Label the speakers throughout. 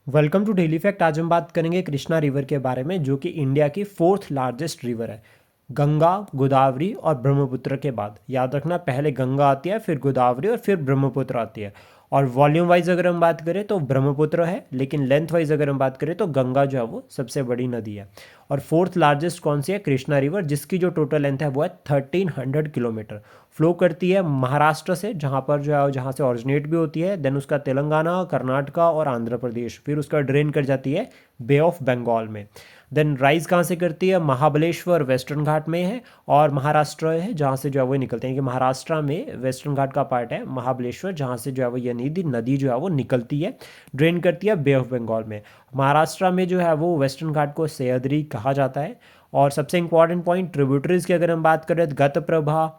Speaker 1: Welcome to daily fact. आज हम बात करेंगे कृष्णा रिवर के बारे में, जो कि इंडिया की फोर्थ लार्जेस्ट रिवर है, गंगा, गोदावरी और ब्रह्मपुत्र के बाद। याद रखना, पहले गंगा आती है, फिर गोदावरी और फिर ब्रह्मपुत्र आती है। और वॉल्यूम वाइज अगर हम बात करें तो ब्रह्मपुत्र है, लेकिन लेंथ वाइज अगर हम बात करें तो गंगा जो है वो सबसे बड़ी नदी है। और फोर्थ लार्जेस्ट कौन सी है? कृष्णा रिवर, जिसकी जो टोटल लेंथ है वो है 1300 किलोमीटर। फ्लो करती है महाराष्ट्र से, जहाँ पर जो है जहाँ से ऑरिजिनेट भी होती है, देन उसका तेलंगाना, कर्नाटका और आंध्र प्रदेश, फिर उसका ड्रेन कर जाती है बे ऑफ बंगाल में। देन राइज कहाँ से करती है? महाबलेश्वर वेस्टर्न घाट में है, और महाराष्ट्र है जहाँ से जो है वो निकलते हैं, कि महाराष्ट्र में वेस्टर्न घाट का पार्ट है महाबलेश्वर, जहाँ से जो है वो ये नदी जो है वो निकलती है, ड्रेन करती है बे ऑफ बंगाल में। महाराष्ट्र में जो है वो वेस्टर्न घाट को सह्याद्री कहा जाता है। और सबसे इंपॉर्टेंट पॉइंट, ट्रिब्यूटरीज की अगर हम बात करें तो घटप्रभा,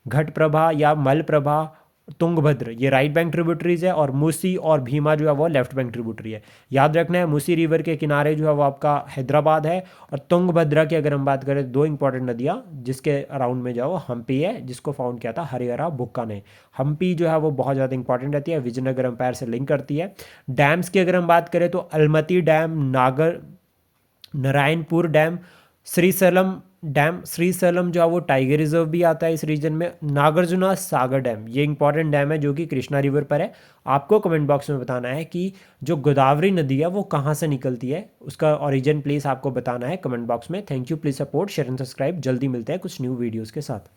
Speaker 1: घटप्रभा या मलप्रभा, तुंगभद्र, ये राइट बैंक ट्रिब्यूटरीज है, और मूसी और भीमा जो है वो लेफ्ट बैंक ट्रिब्यूटरी है। याद रखना है, मूसी रिवर के किनारे जो है वो आपका हैदराबाद है, और तुंगभद्रा की अगर हम बात करें तो दो इंपॉर्टेंट नदियाँ जिसके अराउंड में जो है वो हम्पी है, जिसको फाउंड किया था हरिहरा बुक्का ने। हम्पी जो है वो बहुत ज़्यादा इंपॉर्टेंट रहती है, विजयनगर एम्पायर से लिंक करती है। डैम्स की अगर हम बात करें तो अलमती डैम, नागर नारायणपुर डैम, श्रीसलम डैम, श्रीसलम जो है वो टाइगर रिजर्व भी आता है इस रीजन में, नागार्जुना सागर डैम, ये इंपॉर्टेंट डैम है जो कि कृष्णा रिवर पर है। आपको कमेंट बॉक्स में बताना है कि जो गोदावरी नदी है वो कहाँ से निकलती है, उसका ओरिजिन प्लेस आपको बताना है कमेंट बॉक्स में। Thank you, please support, share and subscribe. जल्दी मिलते हैं कुछ न्यू वीडियोज़ के साथ।